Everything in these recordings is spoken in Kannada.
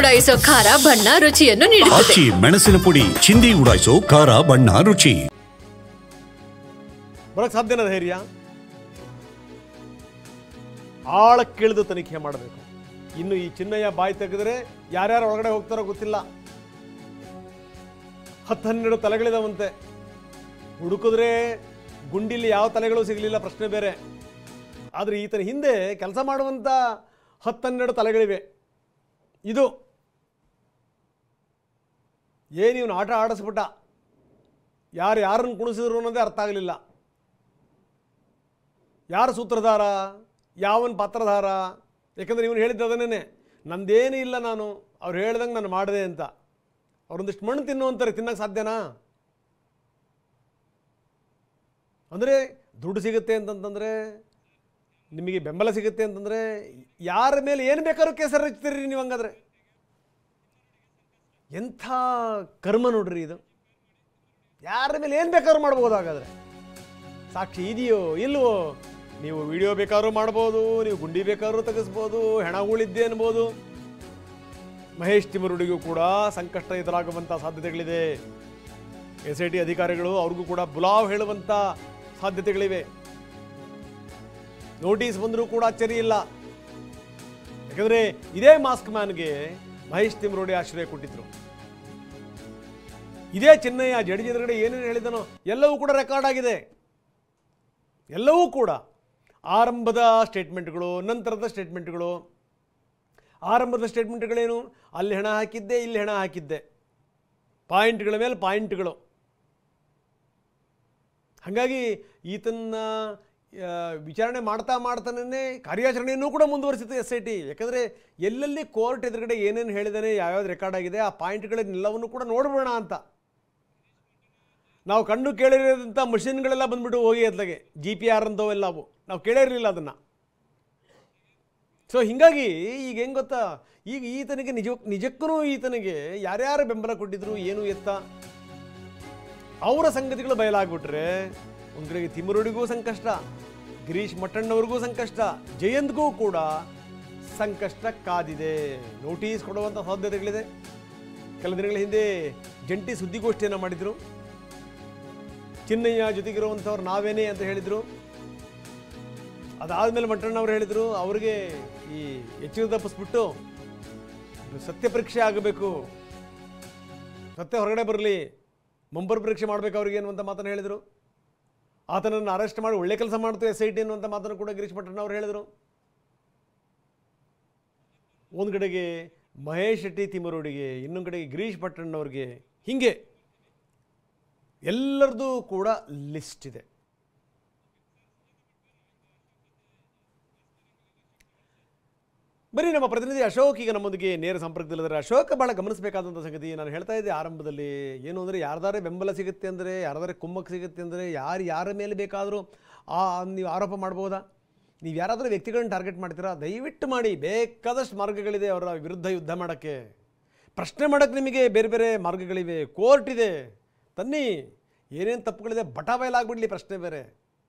ಉಡಾಯಿಸೋ ಖಾರ ಬಣ್ಣ ರುಚಿಯನ್ನು ನೀಡುತ್ತದೆ. ಮೆಣಸಿನ ಪುಡಿ ಚಿಂದಿ ಉಡಾಯಿಸೋ ಖಾರ ಬಣ್ಣ ರುಚಿ. ಬರಕ್ ಸಾಧ್ಯನ ಧೈರ್ಯ? ಆಳಕ್ಕಿಳಿದು ತನಿಖೆ ಮಾಡಬೇಕು. ಇನ್ನು ಈ ಚಿನ್ನಯ್ಯ ಬಾಯಿ ತೆಗೆದ್ರೆ ಯಾರ್ಯಾರು ಒಳಗಡೆ ಹೋಗ್ತಾರೋ ಗೊತ್ತಿಲ್ಲ. 10-12 ತಲೆಗಳಿದಾವಂತೆ. ಹುಡುಕಿದ್ರೆ ಗುಂಡಿಲಿ ಯಾವ ತಲೆಗಳು ಸಿಗಲಿಲ್ಲ, ಪ್ರಶ್ನೆ ಬೇರೆ. ಆದರೆ ಈತನ ಹಿಂದೆ ಕೆಲಸ ಮಾಡುವಂಥ 10-12 ತಲೆಗಳಿವೆ. ಇದು ಇವನು ಆಟ ಆಡಿಸ್ಬಿಟ್ಟ. ಯಾರನ್ನು ಕುಣಿಸಿದ್ರು ಅನ್ನೋದೇ ಅರ್ಥ ಆಗಲಿಲ್ಲ. ಯಾರು ಸೂತ್ರಧಾರ, ಯಾವನ ಪಾತ್ರಧಾರ? ಯಾಕಂದರೆ ಇವನು ಹೇಳಿದ್ದು ಅದನ್ನೇ, ನಂದೇನೂ ಇಲ್ಲ, ನಾನು ಅವ್ರು ಹೇಳ್ದಂಗೆ ನಾನು ಮಾಡಿದೆ ಅಂತ. ಅವ್ರೊಂದಿಷ್ಟು ಮಣ್ಣು ತಿನ್ನುವಂತಾರೆ, ತಿನ್ನೋಕ್ಕೆ ಸಾಧ್ಯನಾ? ಅಂದರೆ ದುಡ್ಡು ಸಿಗುತ್ತೆ ಅಂತಂತಂದರೆ, ನಿಮಗೆ ಬೆಂಬಲ ಸಿಗುತ್ತೆ ಅಂತಂದರೆ ಯಾರ ಮೇಲೆ ಏನು ಬೇಕಾದ್ರೂ ಕೇಸರಿ ಹಚ್ತೀರಿ ನೀವು. ಹಂಗಾದ್ರೆ ಎಂಥ ಕರ್ಮ ನೋಡ್ರಿ ಇದು. ಯಾರ ಮೇಲೆ ಏನು ಬೇಕಾದ್ರೂ ಮಾಡ್ಬೋದು. ಹಾಗಾದರೆ ಸಾಕ್ಷಿ ಇದೆಯೋ ಇಲ್ವೋ? ನೀವು ವಿಡಿಯೋ ಬೇಕಾದ್ರೂ ಮಾಡ್ಬೋದು, ನೀವು ಗುಂಡಿ ಬೇಕಾದ್ರೂ ತೆಗೆಸ್ಬೋದು, ಹೆಣಗಳಿದ್ದೆ ಅನ್ಬೋದು. ಮಹೇಶ್ ತಿಮರುಡಿಗೂ ಕೂಡ ಸಂಕಷ್ಟ ಎದುರಾಗುವಂಥ ಸಾಧ್ಯತೆಗಳಿದೆ. SIT ಅಧಿಕಾರಿಗಳು ಅವ್ರಿಗೂ ಕೂಡ ಬುಲಾವ್ ಹೇಳುವಂಥ ಸಾಧ್ಯತೆಗಳಿವೆ. ನೋಟಿಸ್ ಬಂದರೂ ಕೂಡ ಅಚ್ಚರಿ ಇಲ್ಲ. ಯಾಕಂದರೆ ಇದೇ ಮಾಸ್ಕ್ ಮ್ಯಾನ್ಗೆ ಮಹೇಶ್ ತಿಮರೋಡಿ ಆಶ್ರಯ ಕೊಟ್ಟಿದ್ರು. ಇದೇ ಚಿನ್ನಯ್ಯ ಜಡ್ಜಿ ಎದುರುಗಡೆ ಏನೇನು ಹೇಳಿದನೋ ಎಲ್ಲವೂ ಕೂಡ ರೆಕಾರ್ಡ್ ಆಗಿದೆ. ಎಲ್ಲವೂ ಕೂಡ ಆರಂಭದ ಸ್ಟೇಟ್ಮೆಂಟ್ಗಳು, ನಂತರದ ಸ್ಟೇಟ್ಮೆಂಟ್ಗಳು. ಆರಂಭದ ಸ್ಟೇಟ್ಮೆಂಟ್ಗಳೇನು? ಅಲ್ಲಿ ಹೆಣ ಹಾಕಿದ್ದೆ, ಇಲ್ಲಿ ಹೆಣ ಹಾಕಿದ್ದೆ, ಪಾಯಿಂಟ್ಗಳ ಮೇಲೆ ಪಾಯಿಂಟ್ಗಳು. ಹಾಗಾಗಿ ಈತನ್ನ ವಿಚಾರಣೆ ಮಾಡ್ತಾನೇ ಕಾರ್ಯಾಚರಣೆಯನ್ನು ಕೂಡ ಮುಂದುವರಿಸಿತು SIT. ಯಾಕಂದರೆ ಎಲ್ಲೆಲ್ಲಿ ಕೋರ್ಟ್ ಎದುರುಗಡೆ ಏನೇನು ಹೇಳಿದಾನೆ, ಯಾವ್ಯಾವ್ದು ರೆಕಾರ್ಡ್ ಆಗಿದೆ, ಆ ಪಾಯಿಂಟ್ಗಳನ್ನೆಲ್ಲವನ್ನು ಕೂಡ ನೋಡ್ಬೋಣ ಅಂತ. ನಾವು ಕಣ್ಣು ಕೇಳಿರೋದಂಥ ಮಷಿನ್ಗಳೆಲ್ಲ ಬಂದ್ಬಿಟ್ಟು ಹೋಗಿ ಅದ್ಲಾಗೆ GPR ಅಂತವೆಲ್ಲವು ನಾವು ಕೇಳಿರಲಿಲ್ಲ ಅದನ್ನು. ಸೊ ಹೀಗಾಗಿ ಈಗ ಹೆಂಗೆ ಗೊತ್ತಾ, ಈಗ ಈತನಿಗೆ ನಿಜಕ್ಕೂ ಈತನಿಗೆ ಯಾರ್ಯಾರು ಬೆಂಬಲ ಕೊಟ್ಟಿದ್ರು, ಏನು ಎತ್ತ, ಅವರ ಸಂಗತಿಗಳು ಬಯಲಾಗ್ಬಿಟ್ರೆ ಒಂದು ಕಡೆಗೆ ತಿಮರುಡಿಗೂ ಸಂಕಷ್ಟ, ಗಿರೀಶ್ ಮಟ್ಟಣ್ಣವ್ರಿಗೂ ಸಂಕಷ್ಟ, ಜಯಂತ್ಗೂ ಕೂಡ ಸಂಕಷ್ಟ ಕಾದಿದೆ. ನೋಟಿಸ್ ಕೊಡುವಂಥ ಸಾಧ್ಯತೆಗಳಿದೆ. ಕೆಲ ದಿನಗಳ ಹಿಂದೆ ಜಂಟಿ ಸುದ್ದಿಗೋಷ್ಠಿಯನ್ನು ಮಾಡಿದರು. ಚಿನ್ನಯ್ಯ ಜೊತೆಗಿರುವಂಥವ್ರು ನಾವೇನೇ ಅಂತ ಹೇಳಿದರು. ಅದಾದಮೇಲೆ ಮಟ್ಟಣ್ಣವ್ರು ಹೇಳಿದರು, ಅವರಿಗೆ ಈ ಎಚ್ಚರ ತಪ್ಪಿಸ್ಬಿಟ್ಟು ಸತ್ಯ ಪರೀಕ್ಷೆ ಆಗಬೇಕು, ಸತ್ಯ ಹೊರಗಡೆ ಬರಲಿ, ಮಂಬರ್ ಪರೀಕ್ಷೆ ಮಾಡಬೇಕು ಅವ್ರಿಗೆ ಅನ್ನುವಂಥ ಮಾತನ್ನು ಹೇಳಿದರು. ಆತನನ್ನು ಅರೆಸ್ಟ್ ಮಾಡಿ ಒಳ್ಳೆ ಕೆಲಸ ಮಾಡ್ತು SIT ಅನ್ನುವಂಥ ಮಾತನ್ನು ಕೂಡ ಗಿರೀಶ್ ಮಟ್ಟಣ್ಣವ್ರು ಹೇಳಿದರು. ಒಂದು ಕಡೆಗೆ ಮಹೇಶ್ ಶೆಟ್ಟಿ ತಿಮರೋಡಿಗೆ, ಇನ್ನೊಂದು ಕಡೆಗೆ ಗಿರೀಶ್ ಮಟ್ಟಣ್ಣವ್ರಿಗೆ, ಹೀಗೆ ಎಲ್ಲರದ್ದು ಕೂಡ ಲಿಸ್ಟ್ ಇದೆ. ಬರೀ ನಮ್ಮ ಪ್ರತಿನಿಧಿ ಅಶೋಕ್ ಈಗ ನಮ್ಮೊಂದಿಗೆ ನೇರ ಸಂಪರ್ಕದಲ್ಲಿದ್ದಾರೆ. ಅಶೋಕ್, ಭಾಳ ಗಮನಿಸಬೇಕಾದಂಥ ಸಂಗತಿ ನಾನು ಹೇಳ್ತಾ ಇದ್ದೆ ಆರಂಭದಲ್ಲಿ, ಏನು ಅಂದರೆ ಯಾರ್ದಾರೆ ಬೆಂಬಲ ಸಿಗುತ್ತೆ ಅಂದರೆ, ಯಾರ್ದಾರೆ ಕುಮ್ಮಕ್ಕೆ ಸಿಗುತ್ತೆ ಅಂದರೆ ಯಾರ ಮೇಲೆ ಬೇಕಾದರೂ ನೀವು ಆರೋಪ ಮಾಡ್ಬೋದಾ? ನೀವು ಯಾರಾದರೂ ವ್ಯಕ್ತಿಗಳನ್ನ ಟಾರ್ಗೆಟ್ ಮಾಡ್ತೀರಾ? ದಯವಿಟ್ಟು ಮಾಡಿ. ಬೇಕಾದಷ್ಟು ಮಾರ್ಗಗಳಿದೆ ಅವರ ವಿರುದ್ಧ ಯುದ್ಧ ಮಾಡೋಕ್ಕೆ, ಪ್ರಶ್ನೆ ಮಾಡೋಕ್ಕೆ ನಿಮಗೆ ಬೇರೆ ಬೇರೆ ಮಾರ್ಗಗಳಿವೆ. ಕೋರ್ಟ್ ಇದೆ, ತನ್ನಿ. ಏನೇನು ತಪ್ಪುಗಳಿದೆ ಬಟಾಬಯಲಾಗ್ಬಿಡಲಿ, ಪ್ರಶ್ನೆ ಬೇರೆ.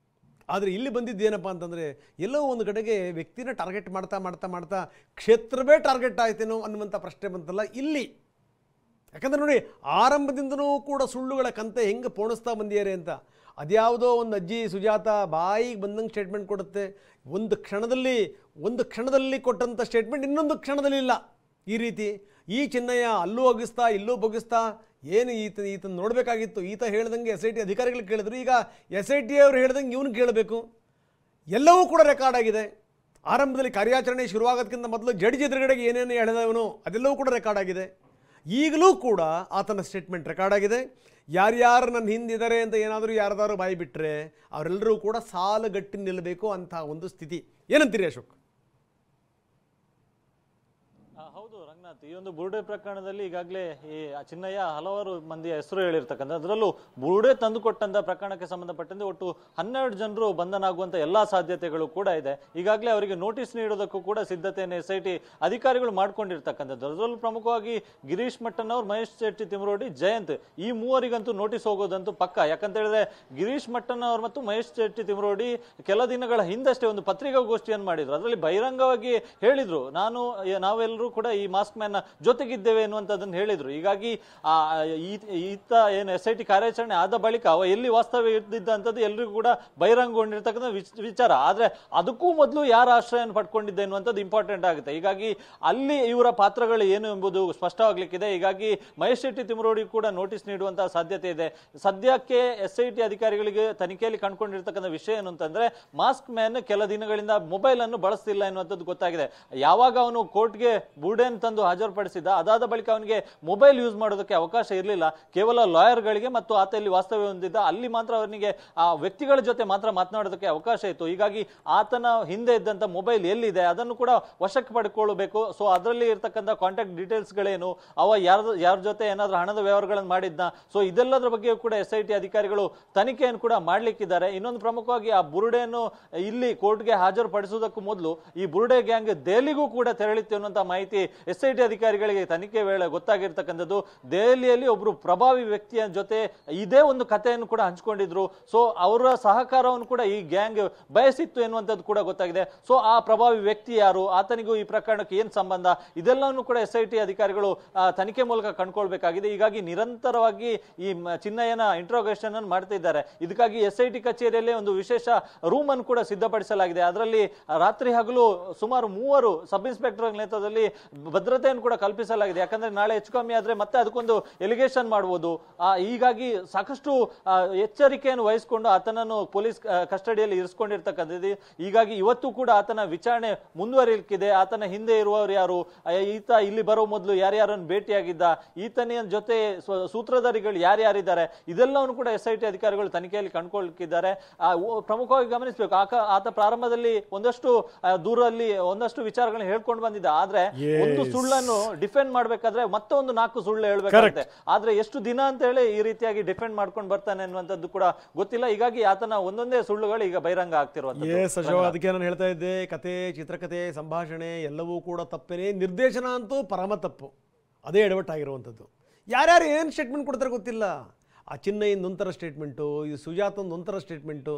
ಆದರೆ ಇಲ್ಲಿ ಬಂದಿದ್ದೇನಪ್ಪ ಅಂತಂದರೆ, ಎಲ್ಲೋ ಒಂದು ಕಡೆಗೆ ವ್ಯಕ್ತಿನ ಟಾರ್ಗೆಟ್ ಮಾಡ್ತಾ ಕ್ಷೇತ್ರವೇ ಟಾರ್ಗೆಟ್ ಆಯ್ತೇನೋ ಅನ್ನುವಂಥ ಪ್ರಶ್ನೆ ಬಂತಲ್ಲ ಇಲ್ಲಿ. ಯಾಕಂದರೆ ನೋಡಿ, ಆರಂಭದಿಂದನೂ ಕೂಡ ಸುಳ್ಳುಗಳ ಕಂತೆ ಹೆಂಗೆ ಪೋಣಿಸ್ತಾ ಬಂದಿದ್ದಾರೆ ಅಂತ. ಅದ್ಯಾವುದೋ ಒಂದು ಅಜ್ಜಿ ಸುಜಾತ ಬಾಯಿಗೆ ಬಂದಂಗೆ ಸ್ಟೇಟ್ಮೆಂಟ್ ಕೊಡುತ್ತೆ. ಒಂದು ಕ್ಷಣದಲ್ಲಿ ಕೊಟ್ಟಂಥ ಸ್ಟೇಟ್ಮೆಂಟ್ ಇನ್ನೊಂದು ಕ್ಷಣದಲ್ಲಿ ಇಲ್ಲ. ಈ ರೀತಿ ಈ ಚಿನ್ನಯ್ಯ ಅಲ್ಲೂ ಒಗಿಸ್ತಾ ಇಲ್ಲೂ ಬೊಗಿಸ್ತಾ ಏನು ಈತನ ನೋಡಬೇಕಾಗಿತ್ತು. ಈತ ಹೇಳ್ದಂಗೆ SIT ಅಧಿಕಾರಿಗಳು ಕೇಳಿದ್ರು, ಈಗ SIT ಅವರು ಹೇಳ್ದಂಗೆ ಇವನು ಕೇಳಬೇಕು. ಎಲ್ಲವೂ ಕೂಡ ರೆಕಾರ್ಡ್ ಆಗಿದೆ. ಆರಂಭದಲ್ಲಿ ಕಾರ್ಯಾಚರಣೆ ಶುರುವಾಗೋದಕ್ಕಿಂತ ಮೊದಲು ಜಡ್ಜ್ ಎದುರುಗಡೆಗೆ ಏನೇನು ಹೇಳಿದವನು ಅದೆಲ್ಲವೂ ಕೂಡ ರೆಕಾರ್ಡ್ ಆಗಿದೆ. ಈಗಲೂ ಕೂಡ ಆತನ ಸ್ಟೇಟ್ಮೆಂಟ್ ರೆಕಾರ್ಡ್ ಆಗಿದೆ. ಯಾರ್ಯಾರು ನನ್ನ ಹಿಂದಿದ್ದಾರೆ ಅಂತ ಏನಾದರೂ ಯಾರ್ದಾರು ಬಾಯಿ ಬಿಟ್ಟರೆ ಅವರೆಲ್ಲರೂ ಕೂಡ ಸಾಲುಗಟ್ಟಿ ನಿಲ್ಲಬೇಕು ಅಂತ ಒಂದು ಸ್ಥಿತಿ. ಏನಂತೀರಿ ಅಶೋಕ್? ಹೌದು ರಂಗನಾಥ್, ಈ ಒಂದು ಬುರುಡೆ ಪ್ರಕರಣದಲ್ಲಿ ಈಗಾಗಲೇ ಈ ಚಿನ್ನಯ್ಯ ಹಲವಾರು ಮಂದಿಯ ಹೆಸರು ಹೇಳಿರ್ತಕ್ಕಂಥ, ಅದರಲ್ಲೂ ಬುರುಡೆ ತಂದುಕೊಟ್ಟಂತ ಪ್ರಕರಣಕ್ಕೆ ಸಂಬಂಧಪಟ್ಟಂತೆ ಒಟ್ಟು 12 ಜನರು ಬಂಧನ ಆಗುವಂತ ಎಲ್ಲಾ ಸಾಧ್ಯತೆಗಳು ಕೂಡ ಇದೆ. ಈಗಾಗಲೇ ಅವರಿಗೆ ನೋಟಿಸ್ ನೀಡೋದಕ್ಕೂ ಕೂಡ ಸಿದ್ಧತೆಯನ್ನು SIT ಅಧಿಕಾರಿಗಳು ಮಾಡ್ಕೊಂಡಿರ್ತಕ್ಕಂಥದ್ದು. ಅದರಲ್ಲೂ ಪ್ರಮುಖವಾಗಿ ಗಿರೀಶ್ ಮಟ್ಟಣ್ಣವ್ರು, ಮಹೇಶ್ ಶೆಟ್ಟಿ ತಿಮರೋಡಿ, ಜಯಂತ್, ಈ ಮೂವರಿಗಂತೂ ನೋಟಿಸ್ ಹೋಗೋದಂತೂ ಪಕ್ಕ. ಯಾಕಂತ ಹೇಳಿದ್ರೆ ಗಿರೀಶ್ ಮಟ್ಟಣ್ಣವ್ರು ಮತ್ತು ಮಹೇಶ್ ಶೆಟ್ಟಿ ತಿಮರೋಡಿ ಕೆಲ ದಿನಗಳ ಹಿಂದಷ್ಟೇ ಒಂದು ಪತ್ರಿಕಾಗೋಷ್ಠಿಯನ್ನು ಮಾಡಿದ್ರು. ಅದರಲ್ಲಿ ಬಹಿರಂಗವಾಗಿ ಹೇಳಿದ್ರು, ನಾವೆಲ್ಲರೂ ಕೂಡ ಈ ಈ ಮಾಸ್ಕ್ ಮ್ಯಾನ್ ಜೊತೆಗಿದ್ದೇವೆ ಎನ್ನುವಂಥದ್ದನ್ನು ಹೇಳಿದ್ರು. ಹೀಗಾಗಿ ಈತ ಏನು SIT ಕಾರ್ಯಾಚರಣೆ ಆದ ಬಳಿಕ ಅವ ಎಲ್ಲಿ ವಾಸ್ತವ್ಯ ಇದ್ದಿದ್ದಂಥದ್ದು ಎಲ್ರಿಗೂ ಕೂಡ ಬಹಿರಂಗಗೊಂಡಿರ್ತಕ್ಕಂಥ ವಿಚಾರ. ಆದ್ರೆ ಅದಕ್ಕೂ ಮೊದಲು ಯಾರ ಆಶ್ರಯವನ್ನು ಪಡ್ಕೊಂಡಿದ್ದೆ ಎನ್ನುವಂಥದ್ದು ಇಂಪಾರ್ಟೆಂಟ್ ಆಗುತ್ತೆ. ಹೀಗಾಗಿ ಅಲ್ಲಿ ಇವರ ಪಾತ್ರಗಳು ಏನು ಎಂಬುದು ಸ್ಪಷ್ಟವಾಗ್ಲಿಕ್ಕಿದೆ. ಹೀಗಾಗಿ ಮಹೇಶ್ ಶೆಟ್ಟಿ ತಿಮರೋಡಿ ಕೂಡ ನೋಟಿಸ್ ನೀಡುವಂತಹ ಸಾಧ್ಯತೆ ಇದೆ. ಸದ್ಯಕ್ಕೆ SIT ಅಧಿಕಾರಿಗಳಿಗೆ ತನಿಖೆಯಲ್ಲಿ ಕಂಡುಕೊಂಡಿರ್ತಕ್ಕಂಥ ವಿಷಯ ಏನು ಅಂತಂದ್ರೆ, ಮಾಸ್ಕ್ ಮ್ಯಾನ್ ಕೆಲ ದಿನಗಳಿಂದ ಮೊಬೈಲ್ ಅನ್ನು ಬಳಸ್ತಿಲ್ಲ ಎನ್ನುವಂಥದ್ದು ಗೊತ್ತಾಗಿದೆ. ಯಾವಾಗ ಅವನು ಕೋರ್ಟ್ಗೆ ಬುರುಡೆಯನ್ನು ತಂದು ಹಾಜರುಪಡಿಸಿದ, ಅದಾದ ಬಳಿಕ ಅವನಿಗೆ ಮೊಬೈಲ್ ಯೂಸ್ ಮಾಡೋದಕ್ಕೆ ಅವಕಾಶ ಇರಲಿಲ್ಲ. ಕೇವಲ ಲಾಯರ್ಗಳಿಗೆ ಮತ್ತು ಆತ ಇಲ್ಲಿ ವಾಸ್ತವ್ಯ ಹೊಂದಿದ್ದ ಅಲ್ಲಿ ಮಾತ್ರ ಅವನಿಗೆ ಆ ವ್ಯಕ್ತಿಗಳ ಜೊತೆ ಮಾತ್ರ ಮಾತನಾಡೋದಕ್ಕೆ ಅವಕಾಶ ಇತ್ತು. ಹೀಗಾಗಿ ಆತನ ಹಿಂದೆ ಇದ್ದಂತ ಮೊಬೈಲ್ ಎಲ್ಲಿದೆ ಅದನ್ನು ಕೂಡ ವಶಕ್ಕೆ ಪಡ್ಕೊಳ್ಬೇಕು. ಸೊ ಅದರಲ್ಲಿ ಇರ್ತಕ್ಕಂಥ ಕಾಂಟ್ಯಾಕ್ಟ್ ಡೀಟೇಲ್ಸ್ ಗಳೇನು, ಅವ ಯಾರ ಜೊತೆ ಏನಾದ್ರೂ ಹಣದ ವ್ಯವಹಾರಗಳನ್ನು ಮಾಡಿದ್ನ, ಸೊ ಇದೆಲ್ಲದರ ಬಗ್ಗೆ ಕೂಡ SIT ಅಧಿಕಾರಿಗಳು ತನಿಖೆಯನ್ನು ಕೂಡ ಮಾಡ್ಲಿಕ್ಕಿದ್ದಾರೆ. ಇನ್ನೊಂದು ಪ್ರಮುಖವಾಗಿ ಆ ಬುರುಡೆಯನ್ನು ಇಲ್ಲಿ ಕೋರ್ಟ್ಗೆ ಹಾಜರುಪಡಿಸುವುದಕ್ಕೂ ಮೊದಲು ಈ ಬುರುಡೆ ಗ್ಯಾಂಗ್ ದೆಹಲಿಗೂ ಕೂಡ ತೆರಳಿತ್ತು ಅನ್ನುವಂತ ಮಾಹಿತಿ SIT ಅಧಿಕಾರಿಗಳಿಗೆ ತನಿಖೆ ವೇಳೆ ಗೊತ್ತಾಗಿರ್ತಕ್ಕಂಥದ್ದು. ದೆಹಲಿಯಲ್ಲಿ ಒಬ್ರು ಪ್ರಭಾವಿ ವ್ಯಕ್ತಿಯ ಜೊತೆ ಇದೇ ಒಂದು ಕಥೆಯನ್ನು ಕೂಡ ಹಂಚಿಕೊಂಡಿದ್ರು. ಸೊ ಅವರ ಸಹಕಾರವನ್ನು ಕೂಡ ಈ ಗ್ಯಾಂಗ್ ಬಯಸಿತ್ತು ಎನ್ನುವಂಥದ್ದು ಕೂಡ ಗೊತ್ತಾಗಿದೆ. ಸೊ ಆ ಪ್ರಭಾವಿ ವ್ಯಕ್ತಿ ಯಾರು, ಆತನಿಗೂ ಈ ಪ್ರಕರಣಕ್ಕೆ ಏನ್ ಸಂಬಂಧ, ಇದೆಲ್ಲವನ್ನು ಕೂಡ SIT ಅಧಿಕಾರಿಗಳು ತನಿಖೆ ಮೂಲಕ ಕಂಡುಕೊಳ್ಬೇಕಾಗಿದೆ. ಹೀಗಾಗಿ ನಿರಂತರವಾಗಿ ಈ ಚಿನ್ನಯ್ಯನ ಇಂಟ್ರೋಗೇಷನ್ ಅನ್ನು ಮಾಡ್ತಾ ಇದ್ದಾರೆ. ಇದಕ್ಕಾಗಿ SIT ಕಚೇರಿಯಲ್ಲೇ ಒಂದು ವಿಶೇಷ ರೂಮ್ ಅನ್ನು ಕೂಡ ಸಿದ್ಧಪಡಿಸಲಾಗಿದೆ. ಅದರಲ್ಲಿ ರಾತ್ರಿ ಹಗಲು ಸುಮಾರು 3 ಸಬ್ ಇನ್ಸ್ಪೆಕ್ಟರ್ ನೇತೃತ್ವದಲ್ಲಿ ಭದ್ರತೆಯನ್ನು ಕೂಡ ಕಲ್ಪಿಸಲಾಗಿದೆ. ಯಾಕಂದ್ರೆ ನಾಳೆ ಹೆಚ್ಚು ಕಮ್ಮಿ ಆದ್ರೆ ಮತ್ತೆ ಅದಕ್ಕೊಂದು ಎಲಿಗೇಷನ್ ಮಾಡಬಹುದು. ಹೀಗಾಗಿ ಸಾಕಷ್ಟು ಎಚ್ಚರಿಕೆಯನ್ನು ವಹಿಸಿಕೊಂಡು ಆತನನ್ನು ಪೊಲೀಸ್ ಕಸ್ಟಡಿಯಲ್ಲಿ ಇರಿಸಿಕೊಂಡಿರ್ತಕ್ಕಂಥದ್ದು. ಹೀಗಾಗಿ ಇವತ್ತು ಕೂಡ ಆತನ ವಿಚಾರಣೆ ಮುಂದುವರಿಯಲಿಕ್ಕಿದೆ. ಆತನ ಹಿಂದೆ ಇರುವವರು ಯಾರು, ಈತ ಇಲ್ಲಿ ಬರೋ ಮೊದಲು ಯಾರ್ಯಾರನ್ನು ಭೇಟಿಯಾಗಿದ್ದ, ಈತನ ಜೊತೆ ಸೂತ್ರಧಾರಿಗಳು ಯಾರ್ಯಾರಿದ್ದಾರೆ, ಇದೆಲ್ಲವನ್ನು ಕೂಡ SIT ಅಧಿಕಾರಿಗಳು ತನಿಖೆಯಲ್ಲಿ ಕಂಡುಕೊಳ್ಳಲಿಕ್ಕಿದ್ದಾರೆ. ಪ್ರಮುಖವಾಗಿ ಗಮನಿಸಬೇಕು, ಆತ ಪ್ರಾರಂಭದಲ್ಲಿ ಒಂದಷ್ಟು ದೂರಲ್ಲಿ ಒಂದಷ್ಟು ವಿಚಾರಗಳನ್ನ ಹೇಳ್ಕೊಂಡು ಬಂದಿದ್ದ. ಆದ್ರೆ ಒಂದು ಸುಳ್ಳನ್ನು ಡಿಫೆಂಡ್ ಮಾಡ್ಬೇಕಾದ್ರೆ ಮತ್ತೊಂದು 4 ಸುಳ್ಳು ಹೇಳ್ಬೇಕಾಗುತ್ತೆ. ಆದ್ರೆ ಎಷ್ಟು ದಿನ ಅಂತ ಹೇಳಿ ಈ ರೀತಿಯಾಗಿ ಡಿಫೆಂಡ್ ಮಾಡ್ಕೊಂಡು ಬರ್ತಾನೆ ಅನ್ನುವಂಥದ್ದು ಕೂಡ ಗೊತ್ತಿಲ್ಲ. ಹೀಗಾಗಿ ಆತನ ಒಂದೊಂದೇ ಸುಳ್ಳುಗಳು ಈಗ ಬಹಿರಂಗ ಆಗ್ತಿರುವಂತದ್ದು. ಅದಕ್ಕೆ ನಾನು ಹೇಳ್ತಾ ಇದ್ದೆ, ಕತೆ, ಚಿತ್ರಕಥೆ, ಸಂಭಾಷಣೆ ಎಲ್ಲವೂ ಕೂಡ ತಪ್ಪೇನೆ. ನಿರ್ದೇಶನ ಅಂತೂ ಪರಮ ತಪ್ಪು, ಅದೇ ಎಡವಟ್ಟಾಗಿರುವಂಥದ್ದು. ಯಾರ್ಯಾರು ಏನು ಸ್ಟೇಟ್ಮೆಂಟ್ ಕೊಡ್ತಾರೆ ಗೊತ್ತಿಲ್ಲ. ಆ ಚಿನ್ನಯ್ಯನ ಒಂಥರ ಸ್ಟೇಟ್ಮೆಂಟು, ಈ ಸುಜಾತಂದು ಒಂಥರ ಸ್ಟೇಟ್ಮೆಂಟು.